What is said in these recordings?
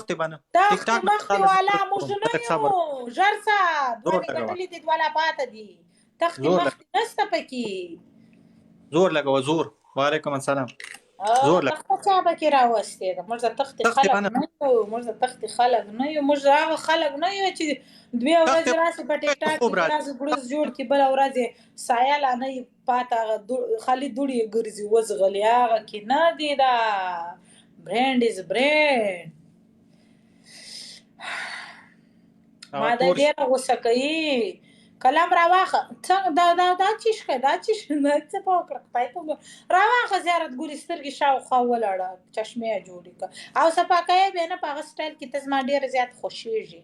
تختې به نه ټیک تخت ټاک مخت والا موږ نه لږ صبر یو ژر سه دوه زور مې لګوه ګټلې دي والا پاته دي تخت زور مخت نسته پکې زور لګوه زور وعلیکم السلام زور لګوه تخته چا پکې راوستې ده موږ د تختې تختې خلک به نه نه یو موږ د تختې خلک نه یو موږ هغه خلک نه یو چې دوی ورځې راسي په ټیک ټاک خوب کې راځي ګړز ګړز جوړ کړي بله ورځ سایه لا نه وي پاته خالي دوړې یې ګرځي وزغلي هغه کې نه دی دا برینډ از برینډ ما دا ډېره غوسه کوي کلم راواخه څنګه دا چیشکه دا څه په وکړه خدای ته راواخه زیارت ګوري سترګې شاوخوا ولاړه چشمې یې جوړې کړه او صفاکه یې بیا نه په هغه سټایل کې ته زما ډېر زیات خوښېږي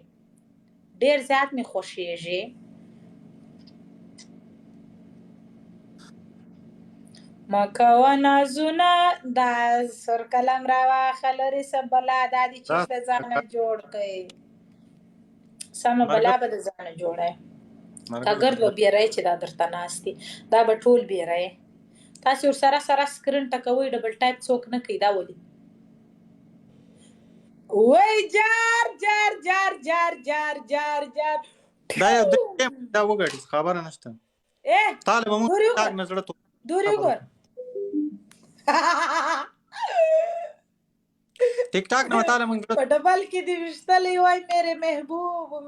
ډېر زیات مې خوښېږي ما کوه نازونه دا سر قلم راواخه لرې څه بلا دا دې چیش د ځانه جوړ کړئ سمه بلا به د ځانه جوړی که ګرد به بیرئ چې دا درته ناست دي دا به ټول بیرئ تاسې ورسره سره سکرین ټکوئ ډبل ټایپ څوک نه کوي دا ولې وای جار جار جار جار جار جار جار دا یو دا وګړي خبره نشته طالب موږ تاګ نظر دوری وګور ټیک ټاک نو تعالی موږ په ډبل کې دی وشتلې وای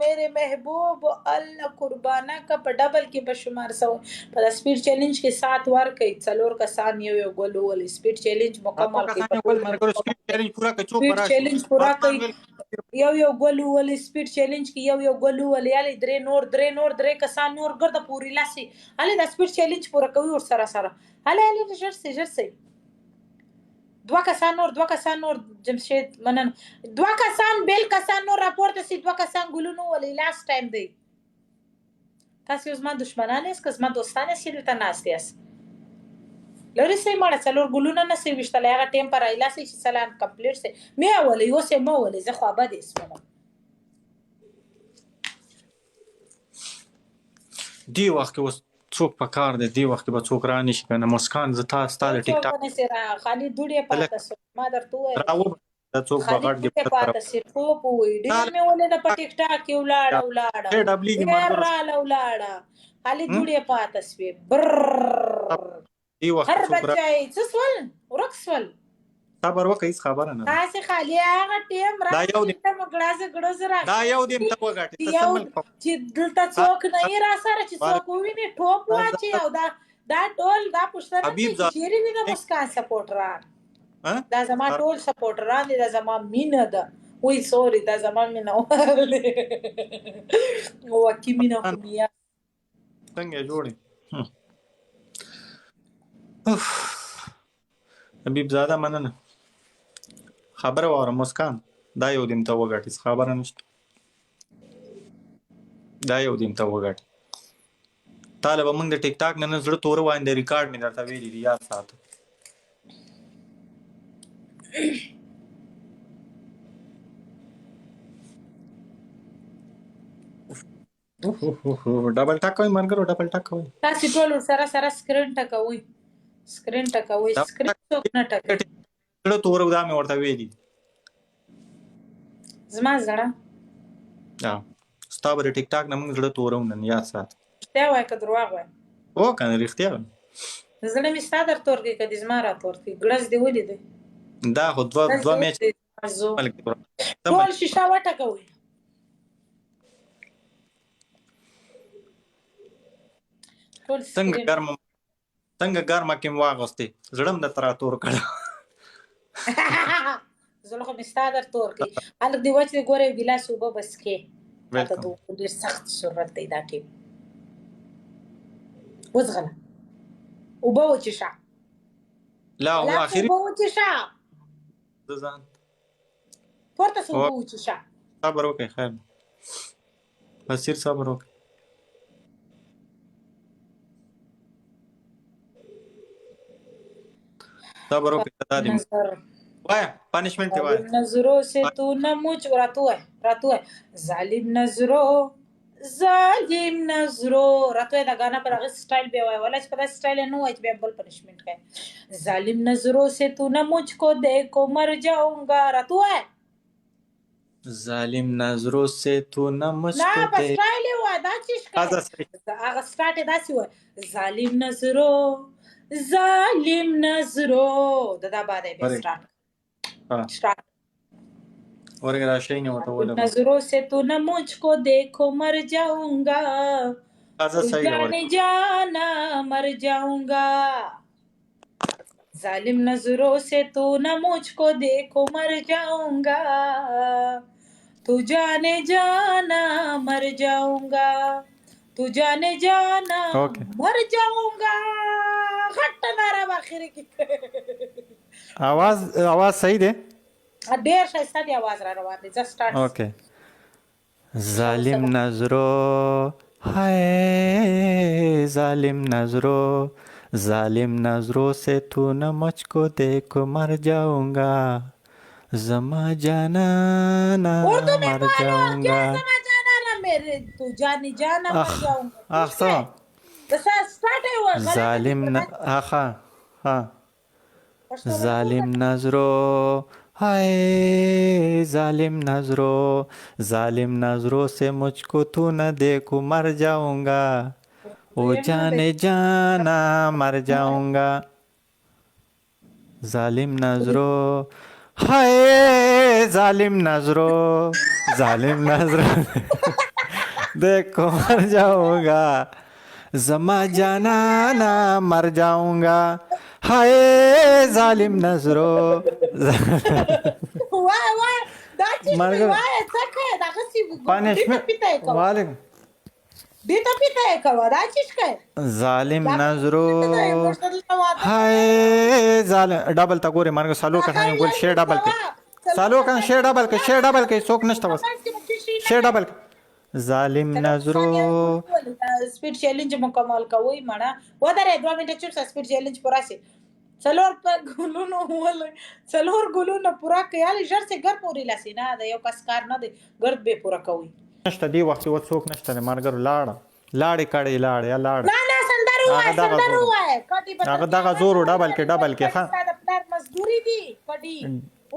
میرے محبوب الله قربانه کا په ډبل کې به شمار سو په سپیډ چیلنج کې 7 ور کوي څلور کسان یو ګول ول سپیډ چیلنج مکمل کوي سپیډ چیلنج پورا کوي چوک سپیډ چیلنج پورا کوي یو ګول ول سپیډ چیلنج کې یو ګول ول یالي درې کسان نور ګرځه پوری لاسي علي دا سپیډ چیلنج پورا کوي ور سره علي جر سي دوه کسان نور جمشید منن دوه کسان بیل کسان نور راپورته سي دوه کسان ګلونو ولې لاست ټایم دی تاسو زما دشمنان یاست که زما دوستان یاست دلته ناست یاست لوري سي مړه څلور ګلونه نه سي وشتل هغه ټیم پر ایلا سي سلام کمپلیټ سي مې ولې یو سي مو ولې زه خو ابد اسمه دی وخت اوس څوک په کار دی دی وخت به څوک رانی شي کنه مسکان ز تاسو ته ټیک ټاک نه سره خالي دوړې پاتې سو ما درته وای راو دا څوک بغړ دی پاتې سي ټوپ وې ډیر مې ولې د ټیک ټاک کې ولاړه ډبلی کې مرګ ولاړه خالي دوړې پاتې سوي بر دی وخت هر بچای څه سوال ورکسول صبر وکړئ خبره نه تاسو خالي هغه ټیم را ته مګړاز را دا یو دیم ته وګټي ته سمل چې دلته څوک نه را سره چې څوک ویني ټوپ واچي او دا ټول دا پښتنه چې چیرې وي د مسکان سپورټران دا زما ټول سپورټران دي دا زما مینه ده وای سوري دا زما مینه وکی مینه خو څنګه جوړي حبیب زاده مننه خبره واره مسکان دا یو دیم ته وګټي خبره نشته دا یو دیم ته وګټي طالب موږ د ټیک ټاک نن زړه تور وایند ریکارډ مې درته ویلي دی یاد ساتو ډبل ټاک کوي مرګرو ډبل ټاک کوي تاسو ټول سره سکرین ټکوي سکرین څوک نه ټکوي زړه تور دا مې ورته ویلي زما زړه ستابره ټیک ټاک نه موږ زړه تورو نن یاد سات رښتیا وای که دروغ وای او کنه رښتیا زړه مې ستا در تور کې کدي زما را تور کې ګړز دی ولې دی دا خو دوه میچ ټول شیشه وټکوي څنګه ګرمه کې واغستې زړم د ترا تور کړه زړه خو مستا در تور کې الګ دی وچ دی ګوره ګلاس وبو بس کې ته ته ډیر سخت صورت دی دا کې وزغله وبو وچشا لا هو اخر وبو وچشا ځان پورته سو وبو وچشا صبر وکړه خیر بسیر صبر وکړه صبر وکړه دا وایا پنشمنت دی وایا نظروں سے تو نہ مجھ راتو ہے ظالم نظروں راتو دا غانا پر هغه سټایل به وای ولا چې په سټایل نه وای چې به بل پنشمنت کوي ظالم نظروں سے تو نہ مجھ کو دیکھو مر جاؤں گا راتو ہے ظالم نظروں سے تو نہ مجھ نه کو بس دے ټایل یې وایه دا چې هذا صحیح هغه سټارټ یې داسې وایه ظالم نظرو ظالم نظرو دا بعد یې بیا ورګ سټارټ ورګ راشي نه وته ولګو नजरों से तू न मुझको देखो मर जाऊंगा هذا तू صحیح जाने जाना मर जाऊंगा जालिम नजरों से तू न मुझको देखो मर जाऊंगा तू जाने जाना मर जाऊंगा तू जाने जाना ओके मर जाऊंगा घट्ट नारा आखिर की आवाज صحیح دی ډېر ښایسته دی आवाज را روان دی جست سٹارټ اوکے ظالم نظروں ہے ظالم نظروں سے تو نہ مجھ کو دیکھ مر جاؤں گا زما جانا نہ اردو میں مر بولو جاؤں کیا گا سما جانا نا میرے تو جانی جانا مر جاؤں گا ٹھیک ہے بس سٹارٹ ہے وہ غلط ظالم آخا ہاں ظالم نظروں ہے ظالم نظروں سے مجھ کو تو نہ دیکھو مر جاؤں گا او جانے جانا مر جاؤں گا ظالم نظروں ہے ظالم نظروں دیکھو مر جاؤں گا زما جانا نہ مر جاؤں گا ہائے ظالم نظروں وای وای دا چې مرګ وای څکه دا غسی پانشمنت پیتا یې کوه وعلیکم دیتا پیتا یې کوه دا چیش کوي ظالم نظروں ہائے ظالم ډبل تا ګوره مرګ سالو کا ثاني ګول شی ډبل کې سالو کا شی ډبل کې څوک نشته بس شی ډبل ظالم نظروں سپیډ چیلنج مکمل کوي مړه ودرې 2 منټه چوپ سپیډ چیلنج پورا سي څلور ګلونو ول څلور ګلونو پورا کيال ژر سي ګر پوری لاسي نه دا یو کس کار نه دی ګرد به پورا کوي نشته دی وخت و څوک نشته مرګ لاړ کړي یا لاړ نه نه سندرو وای کټي په هغه دغه زور ډبل کې ها دا پلان مزدوري دي کټي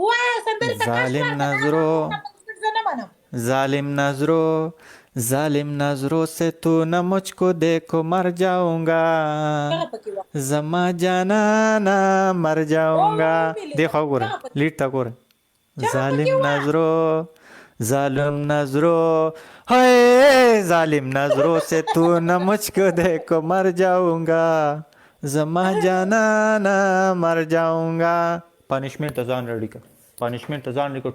وای سندري ظالم نظروں سے تو نہ مجھ کو دیکھو مر جاؤں گا زما جانا نہ مر جاؤں گا دیکھو گورے لیٹ تا گورے ظالم نظروں ہے ظالم نظروں سے تو نہ مجھ کو دیکھو مر جاؤں گا زما جانا نہ مر جاؤں گا پنشمنت ځان ریډی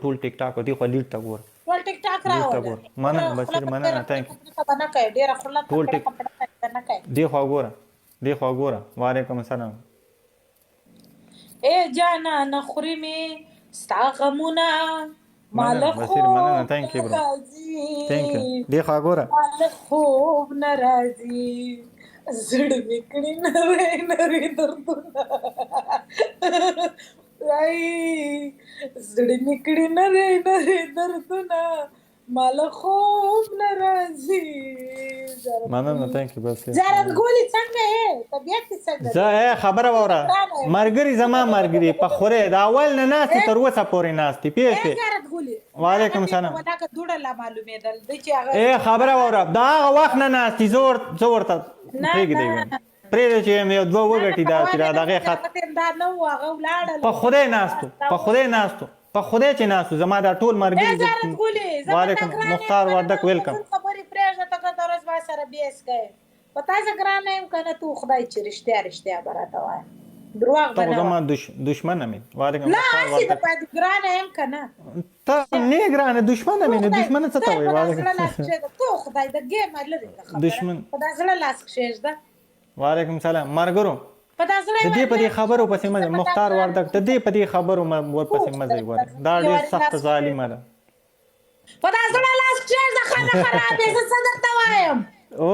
ټول ټیک ټاک دی خو لیټ تا ګور ټول ټیک ټاک راو مننه بصیر مننه تانک نه کوي ډیر خپل ټول ټیک نه کوي دی خو ګوره وعلیکم السلام اے جانا نخوري می ستا غمونه مال بصیر مننه تانک برو تانک دی خو ګوره مال خوب ناراضي زړه میکړي نری دردونه راي زړه میکړي نری دردونه مال خوب ناراضي مننه تانک بصیر زرد ګولي څنګه یې طبيعت څنګه زه خبره وره مرګري زما مرګري په خوره دا اول نه ناستي تر اوسه پورې ناستي پیښه زرد ګولي وعلیکم السلام ودا که دوړه لا معلومېدل د چې هغه اے خبره وره دا وخت نه ناستي زور ته پرېږدي پرېږدي چې یو دوه وګټي دا چې دغه خط دا نو هغه ولاړل په خدای ناستو په خدای چې ناستو زما دا ټول مرګري وعلیکم مختار وردک ویلکم خبرې پرېږده ته که درس ما سره بیس کوي په تاسو ګرانه یم کنه تو خدای چې رښتیا براته وای دروغ ته بنه زما دشمن مې وعلیکم نه اسی ته په ګرانه یم کنه ته نه ګرانه دشمن مې دشمن څه ته وای وعلیکم تو خدای د ګیم لري دشمن خدای زړه لاس کښېږده وعلیکم سلام مرګرو د دې په دې خبرو پسې مزه مختار وردک د دې په دې خبرو ور پسې مزه وره دا ډېر سخت ظالمه ده په دا زړه لاس کښېږده خانه خرابې زه څه درته وایم او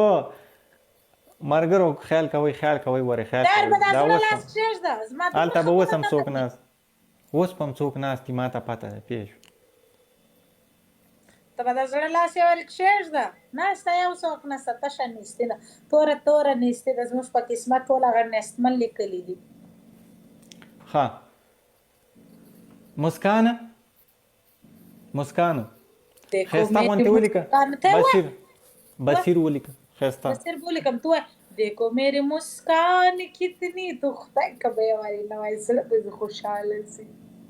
مرګرو خیال کوي وره خیال کوي دا اوس هلته به اوس هم څوک ناست اوس به هم څوک ناست ما ته پته ده پیښ ته به د زړه لاس یې ور کښېږده ناسته یو څوک نسته تشه نیستي ده توره نیستي ده زموږ په قسمت ټول هغه نیستمن لیکلي دي ښه مسکانو देखो خیستا मेरी غونتی ولیکه मुस्कान ته بصیر وای بصیر ولیکه خیستا बसर बोले कम तू है देखो मेरी मुस्कान कितनी तो खुदा कबे हमारी नवाई से तो खुशहाल सी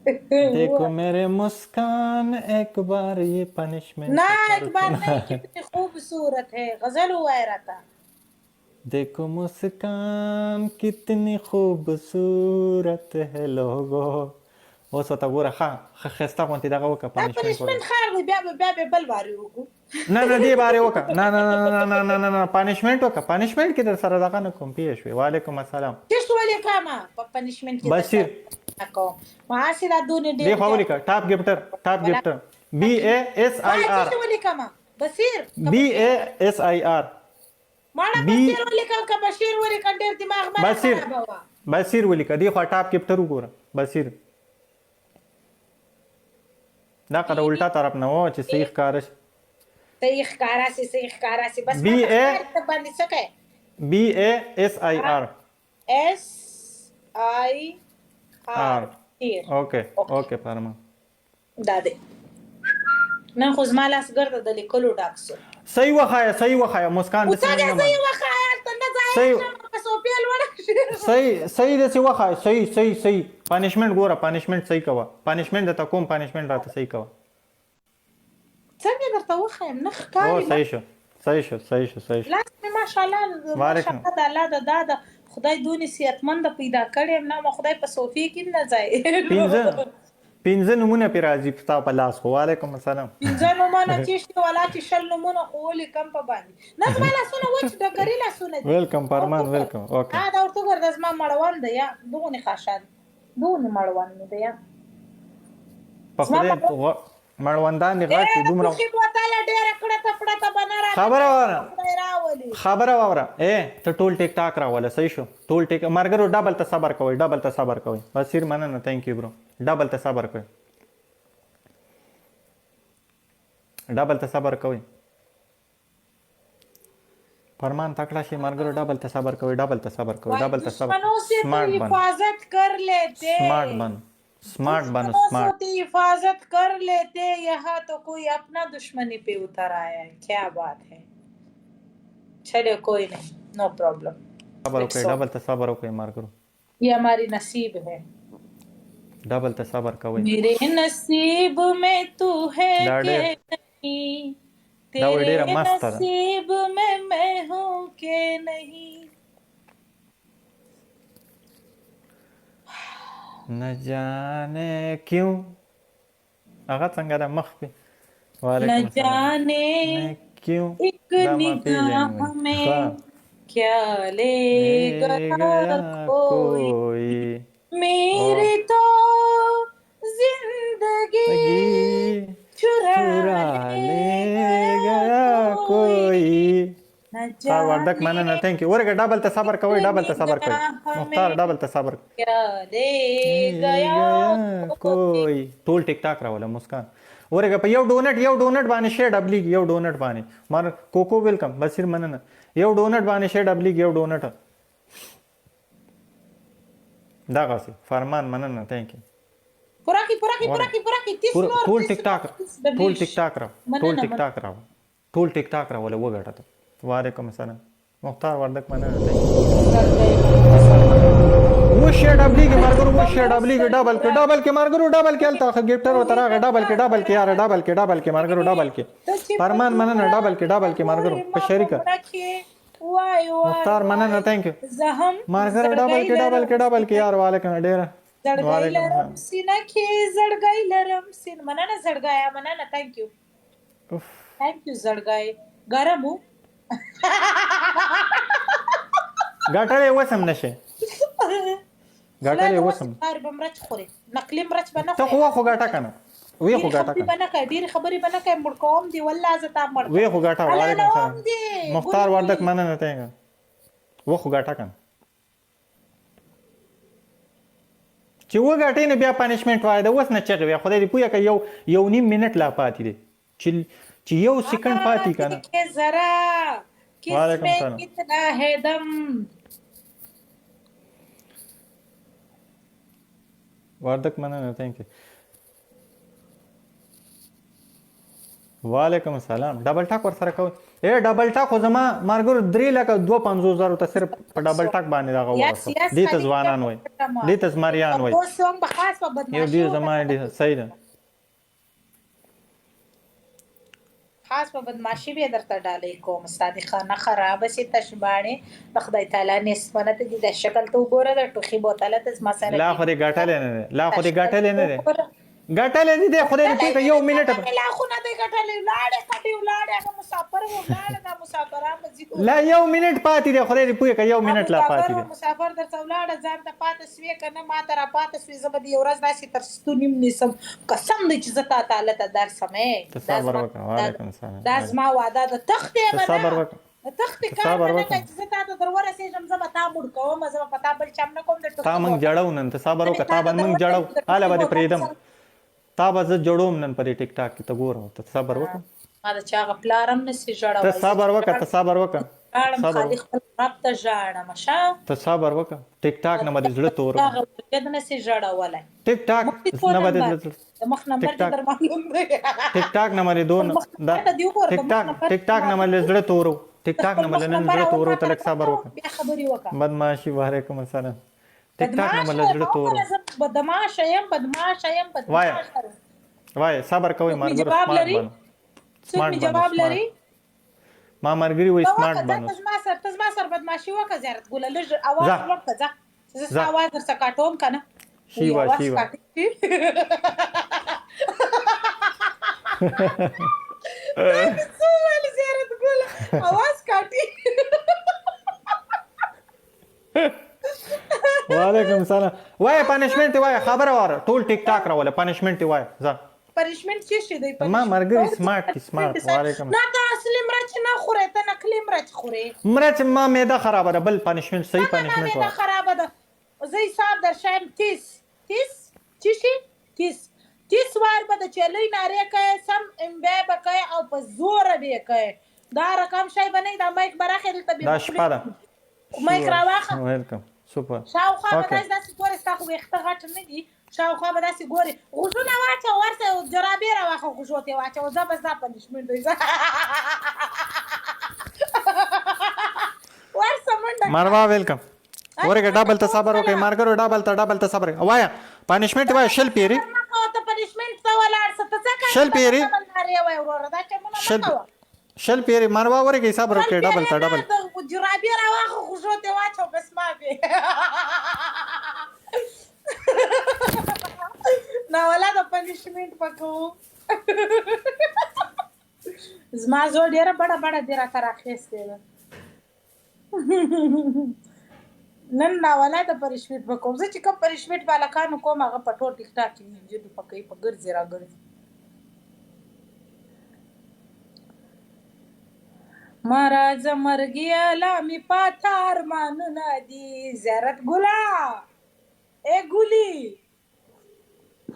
देखो मेरे मुस्कान एक बार ये पनिशमेंट ना पर एक बार नहीं सुना है कितनी खूबसूरत है गजल हुआ है रहता देखो मुस्कान कितनी खूबसूरत है लोगो اوس ته ګوره ښه خسته غونتی دغه وکړه دا پنیشمنټ وکړه پنشمنت خار دی بیا بل واری وکړو نه نه دی باره وکړه نه نه نه نه نه نه نه پنیشمنت وکړه پنیشمنت کې در سره دغه نه کوم پیښ وي وعلیکم السلام کیش ولې کاما په پنشمنت کې بصیر اكو ما سره دونه دی ډیر خو ولیکه ټاپ ګفټر بي اي اس اي ار کیش ولې کاما بصیر بي اي اس اي ار ماړه بصیر ولې کا بشیر ولې کا ډیر دماغ باندې خراب و بصیر ولیکه دی خو ټاپ ګفټر وګوره بصیر دا کړه الټا طرف نه و چې صحیح ښکار شي صحیح ښکارا سي بس بي اي باندې څه کوي بي اي اس اي ار اس اي ار اوکے اوکے پرما دا دې نن خو زما لاس ګرځه د لیکلو ډاکسو صحیح وخایا مسکان د څنګه صحیح وخایا ته نه ځای په سوپیل وړه صحیح د څه وخایا صحیح پنیشمنت ګوره پنیشمنت صحیح کوا پنیشمنت د کوم پنیشمنت راته صحیح کوا څنګه درته وخایم نه ښکاري او صحیح شو لاس مې ماشاءالله د الله د دادا خدای دونی صحتمند پیدا کړم نه ما خدای په صوفي کې نه ځای پینځه نمونه پی راځي پتا په لاس خو وعلیکم السلام پینځه نمونه چې ولا چې شل نمونه خو لیکم په باندې نه زما لاسونه وچ ډګری لاسونه دي ویلکم پرمان ویلکم اوکے دا ورته ګرځم زما مړوان دی یا دغه خاصان دغه مړوان دی یا په خدای مړوندان دی غټ دومره خو بوتاله ډېر کړه تپړه ته بنا را خبره وره ته ټول ټیک ټاک راواله صحیح شو ټول ټیک مرګرو ډبل ته صبر کوي بصیر مننه تhank you bro ډبل ته صبر کوي فرمان تکړه شي مرګرو ډبل ته صبر کوي स्मार्ट बनो हिफाजत कर लेते यहाँ तो कोई अपना दुश्मनी पे उतर आया है क्या बात है चलो कोई नहीं नो प्रॉब्लम डबल तसबर कोई मार करो ये हमारी नसीब है डबल तसबर का मेरे नसीब में तू है कि नहीं तेरे नसीब में मैं हूँ कि नहीं न जाने क्यों आगा څنګه د مخ په न जाने क्यों एक निगाह में क्या ले गया कोई मेरी तो जिंदगी चुरा ले गया कोई सर वर्धक مننه थैंक यू ورګه ډبل ته صبر کوي مختار ډبل ته صبر کوي ټول ټیک ټاک راوله مسکان ورګه په یو ډونټ باندې شیر ډبلیګ یو ډونټ باندې مر کوکو ویلکم بصیر مننه یو ډونټ باندې شیر ډبلیګ یو ډونټ دا غاسي فرمان مننه थैंक यू پورا کی 30 نور ټول ټیک ټاک راوله وګټه وعلیکم السلام مختار وردک مننه वो शेयर डबली के मार्गरो डबल के मार्गरो डबल के अलता गिफ्टर होता रहा डबल के यार डबल के मार्गरो डबल के फरमान मनन डबल के मार्गरो पशरिका मुख्तार मनन थैंक यू मार्गरो डबल के यार वालेकुम डेरा वालेकुम सीना के जड़गाई लरम सीन मनन जड़गाया मनन थैंक यू जड़गाए गरम हूं गाटले वसम नشه गाटले وسم هر بمرچ خوري نقلی مرچ بنه ته خو غاټه کنه وی خو غاټه کنه بنه کوي ډیر خبري بنه کوي مړ کوم دی والله ز تا مړ وی خو غاټه وعلیکم السلام مختار وردک مننه ته و خو غاټه کنه چې و غاټې نه بیا پنیشمنت وای دا وس نه چغي وي خدای دې پوهه کوي یو نیم منټ لا پاتې دي چې یو سکند پاتې کنه زرا کس میں کتنا ہے دم وردک مننه थैंक यू وعلیکم السلام ډبل ټاک ورسره کوئ ډبل ټاک خو زما ملګرو 3,52,000 ته صرف په ډبل ټاک باندې دغه ورسو دې ته ځوانان وایي دې ته زمریان وایي یو دې زما صحیح ده خاص په بدمعشي به درته ډالۍ کوم استاد خانه خراب سي تشباڼې د خدای تعالی نسبت دي د شکل ته وګوره د ټوخي بوتله ته ما سره لا خو دې ګټلې نه ده لا خو دې ګټلې نه ده ګټلې دې خدای دې پکې یو منټ لا خو نه دې ګټلې لاړې کټي لاړې هغه مسافر و لاړې دا مسافران مزي لا یو منټ پاتې دی خدای دې پکې یو منټ لا پاتې دی مسافر درته ولاړه ځان ته پاتې سوي کنه ما ته را پاتې سوي زه به دې ورځ داسې تر ستونیم نیسم قسم دې چې زه تا تعالی ته درسمې صبر وکړه وعلیکم السلام دا زما وعده ده تختې به صبر وکړه تختې کار نه کوي چې زه تا ته در ورسېږم زه به تا مړ کوم زه به په تا بل چم نه کوم د تا موږ جړو نن ته صبر وکړه تا به موږ جړو هله به دې پرېږدم تا به زه جوړوم نن په دې ټیک ټاک کې ته ګوره ته صبر وکړه ما د چا هغه پلار هم نسي ژړولی ته صبر وکړه ته صبر وکړه ژاړم خالي خپل رب ته ژاړم ښه ته صبر وکړه ټیک ټاک نه به دې زړه تور هغه ولید نسي ژړولی ټیک ټاک نه به دې د مخ نمبر دې در معلوم دی ټیک ټاک نه مې دون ټیک ټاک نه مې زړه تورو ټیک ټاک نه مې نن زړه تورو ته لږ صبر وکړه بیا خبرې وکړه بدمعشي وعلیکم السلام ټیک ټاک نه مې زړه تورو بدمعشه یم وای صبر کوئ ملګرو سمارټ جواب لري ما مرګري وای سمارټ بنو ته زما سره بدمعشي وکړه زیارت ګوله لږ اواز وکړه ځه زه اواز درڅه کاټوم که نه شیوا څه ویل زیارت ګوله اواز کاټي وعلیکم السلام وای پنشمنت وای خبره واره ټول ټیک ټاک راوله پنشمنت وای ځه پنشمنت څه شي دی ما مرګري سمارټ وعلیکم نه ته اصلي مرچ نه خورې ته نقلي مرچ خورې مرچ ما معده خرابه ده بل پنشمنت صحیح پنشمنت معده خرابه ده زه حساب در شایم 30 چی شي 30 وار به د چلې نارې کوي سم امبه بکای او په زور به کوي دا رقم شای بنې دا مایک براخه دلته به دا شپه ده مایک راواخه ویلکم سپر شاوخوا به داسې ګورې ستا خو ویښته غټ نه دي شاوخوا به داسې ګورې غوږونه واچوه ورته جرابې راواخه غوږو ته یې واچوه زه به ستا پنشمنټ دوی ورسه منډه مروا ویلکم ورګه ډبل ته صبر وکړئ مارګرو ډبل ته صبر وایا پنشمنت وای شل پیری ته پنشمنټ ته ولاړ څه ته څه کوې شل پیری وای وروره دا چمونه مه کوه شل پیری مروا ورګه صبر وکړئ ډبل جرابې راواخه غوږو ته واچوه بس مافې ناولا د پنشمنټ پکو زما زوړ ډیره بڑه دی راته راخیستې ده نن ناولا د پنشمنټ پکوم زه چې کوم پنشمنټ بالکانو کوم هغه په ټول ټیک ټاک کې نجونې پکوي په ګرځې راګرځي ما راځه مرګیه لا مې پاته ارمانونه دي زیارت ګله ای ګولي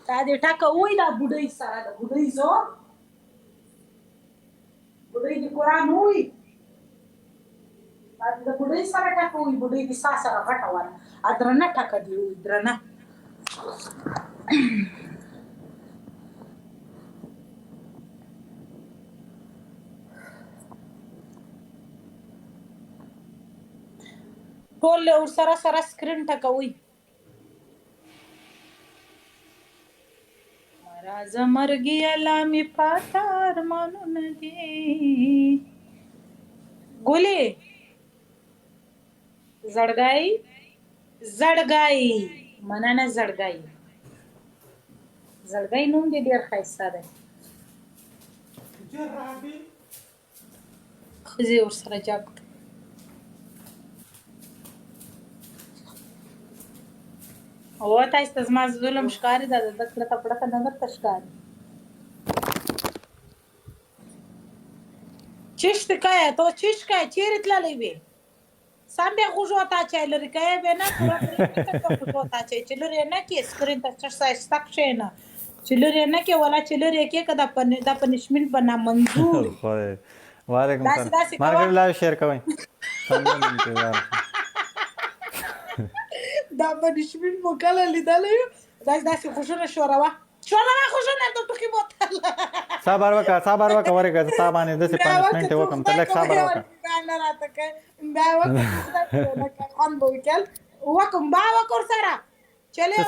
تا دې ټاکه وای دا بوډۍ سره د بوډۍ زور بوډۍ دې قرآن وای تا دې د بوډۍ سره ټاکه وای بوډۍ دې سا سره غټه وله درنه ټاکه دې وای درنه ټول ورسره سره سکرین ټکوي راځه مرګیه لا مې پاته ارمانونه دي ګولې زړګی مننه زړګی نوم دې ډېر ښایسته دی ښځې ورسره جاب کړه او تاسو ته زما ظلم ښکاري دا د کړه پړه نه درته ښکاري چشت کایا تو چش کایا چیرې تللی وې سم بیا غوږو ته اچوي لرې کوې بیا نه غوږو ته اچوي چې لرې نه کې سکرین ته ښایسته کښېنه چې لرې نه کې ولا چې لرې کې که دا پنشمنټ به نامنظور وعلیکم السلام مارګر لایو شیر کوئ دا پنشمنټ مو کله لیدلی داسې خوشونه شوروه شوره خوشنه د ټوکی بوتل صبر وکړه ورګه تا باندې داسې پنشمنټ وکم ته لږ صبر وکړه نه راته کوي بیا وکړه خان به وکړ وکم با وکړ سره چلے ته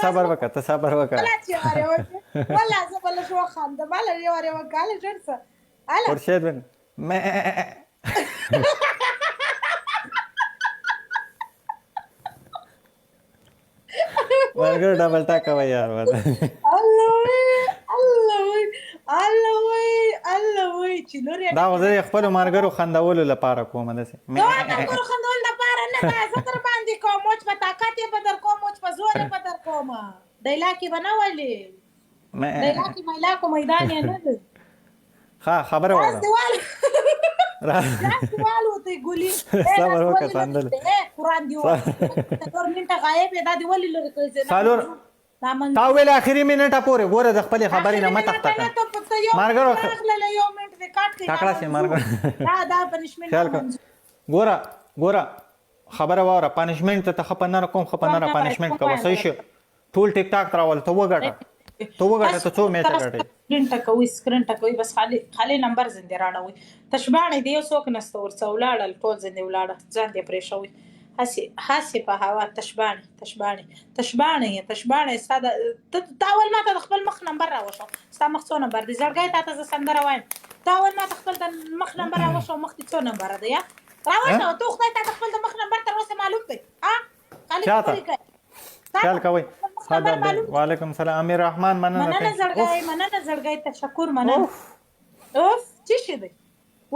صبر وکړه والله زه بل شو خان د بل یو ور وکاله جرسه الا خورشید بن مرګ ډبل ټاک کوي یار الله وای چې نور دا زه خپل مرګرو خندولو لپاره کوم داسې دا مرګرو خندول لپاره نه زه تر باندې کوم موچ په طاقت یې په در کوم موچ په زور یې په در کوم دایلاکی بنولې دایلاکی مایلا کو میدان یې نه ده ها خبره وره سوال وته ګولي صبر وکړه ساندل قرآن دی ور منټه غایب دا دی ولې لري کوي سالور تا ویل اخري منټه پورې ګوره د خپل خبرې نه متخته مارګرو یو منټ دې کاټ کې ټاکړه سي مارګر دا پنشمنت ګوره خبره وره پنشمنت ته خپنه کوم خپنه پنشمنت کوي صحیح شو ټول ټیک ټاک تراول ته وګټه ته څو میچ غټي سکرین ټکوي بس خالی نمبر زنده راړوي تشبانه دی یو څوک نسته ورڅ ولاړل ټول زنده ولاړه ځان دې پرې شوی هسي په هوا تشبانه ساده تاول ما ته خپل مخ نمبر راوښو ستا مخ څو نمبر دی زړګای ته زه سندره وایم تاول ما ته خپل د مخ نمبر راوښو مخ دې څو نمبر دی یا راوښو ته خدای ته خپل د مخ نمبر تر اوسه معلوم دی خالی خیال کوي وعلیکم السلام امیر رحمان مننه زړګای تشکر مننه اوف څه شي دی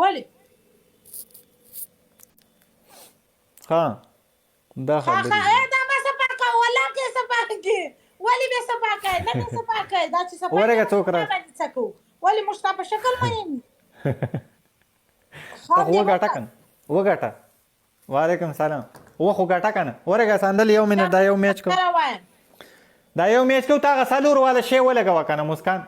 ولی ها دا خبرې دا ما سپاکه ولا کې سپاکه ولی به سپاکه نه سپاکه دا چې سپاکه ورګه څوک را ولی مشتاق شکل مې وګټه وعلیکم السلام خو ګټه کنه ورګه ساندل یو منټ دا یو میچ کو تا غسلور والا شی ولګه کنه مسکان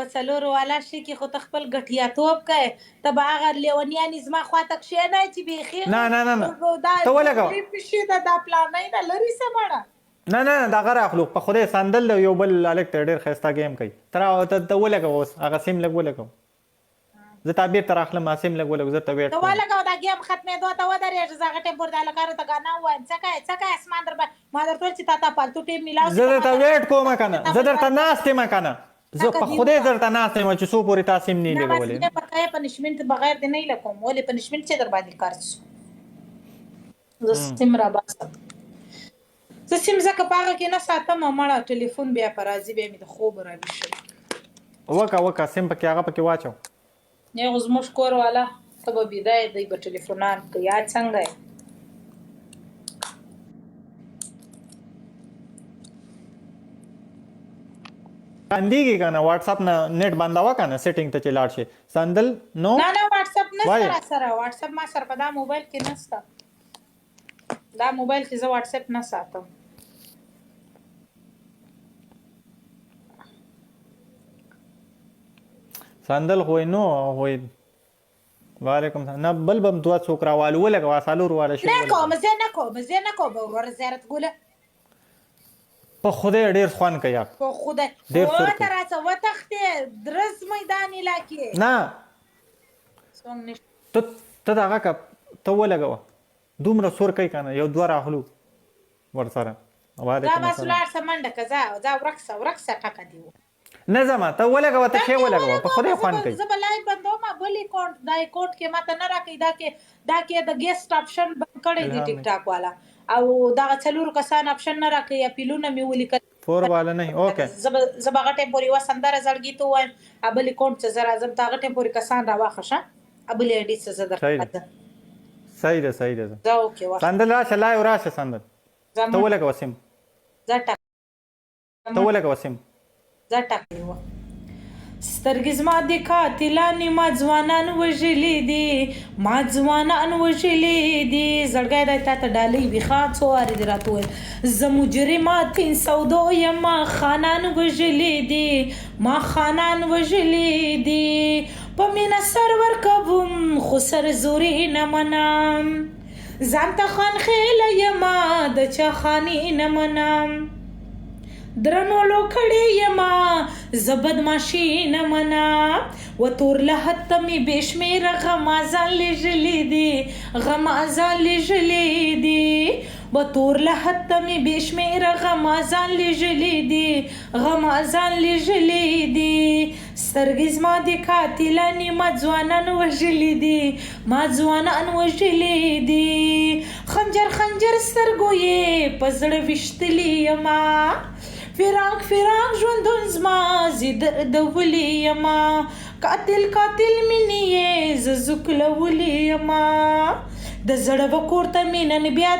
په څلور والا شي کې خو تخپل غټیا توپ کوي تبا هغه لیونیان زما خواته شي نه چې بيخي نه ته ولګه شي دا پلان نه دا لري سمړه نه دا غره اخلو په خوده ساندل یو بل الک ډېر خستا گیم کوي تر ته ولګه اوس هغه سیم لګولګه زه تعبیر تر اخله ما سیم لګولګه زه ته ویټ ته ولګه دا گیم ختمه دوه ته ودرې زغه ټیم پر داله کارو ته غانا وایم څکه اسمان در ما درته چې تا پالتو ټیم میلاو زه ته ویټ کوم کنه زه درته ناستې ما کنه زه په خوده درته ناستې ما چې سو پوری تاسو نه لګولې نه پکای پنشمنت بغیر د نه لکوم ولې پنشمنت چې در باندې کارڅ زه سیم را باسم زه سیم زکه پاګه کې نه ساتم مړه ټلیفون بیا پرازي بیا می د خوب را بشي وکا سیم پکې هغه پکې واچو نه غزموش کور والا ته به بدايه دی په ټلیفونان کې یا څنګه باندېږي کنه واتس اپ نه نیټ بنداوه کنه سیټینګ ته چلاړ شي سندل نو نه واتس اپ نه سره واتس اپ ما سره په دا موبایل کې نشته دا موبایل کې زه واتس اپ نه ساتم سندل خو نو وعلیکم السلام نه بل بم دوه څوک راوالو ولګه واسالور والا شي نه کوم زه نه کوم ورور زیارت ګوله په خوده ډیر خوان کوي په خوده و ترڅه وتخته درس میدان علاقې نه څنګه ته داغه کا ته ولګو دومره سور کوي کنه یو دوه راخلو ور سره وعلیکم السلام دا مسلار سمنده کزا ورکسه ټکا دی نه زما ته ولګو ته شی ولګو په خوده خوان کوي زه بلای بندوم بلی اکاونټ دا اکاونټ کې ماته نه راکې دا کې د ګیسټ اپشن بند کړی دی ټیک ټاک والا او دا څلور کسان اپشن نه راکې یا پیلونه می ولیکل فور والا نه اوکے زبا غټه پوری وسندره زړګی ته وایم ابل اکاونټ څه زرا زم تا غټه پوری کسان راواخښه ابل اډی څه زدر صحیح ده دا اوکے وا سندل راشه لای راشه سندل ته ولګو سیم زټا سترګې زما د قاتلانې ما ځوانان وژلي دي زړګی دی تا ته ډالۍ وي ښه څو وارې دې راته وویل زه مجرمات 302 یم ما خانان وژلي دي په مینه سر ورکوم خو سر زوري نه منم ځان ته خان خیله یما د چا خاني نه منم درنو لوکړې یما زه بدماشي نه منم و تور لحد ته مې بې شمېره غمازان لیږلي دي غمازان لیږلي دي و تور لحد ته مې بې شمېره غمازان لیږلي دي غمازان لیږلي دي سترګې زما د قاتلانې ما ځوانان وژلي دي ما ځوانان وژلي دي خنجر خنجر سترګو یې په زړه ویشتلي یما فراق فراق ژوندون زما زه دردولی یما قاتل قاتل مینې یې زه زوکلولی یما د زړه و کور ته مې نن بیا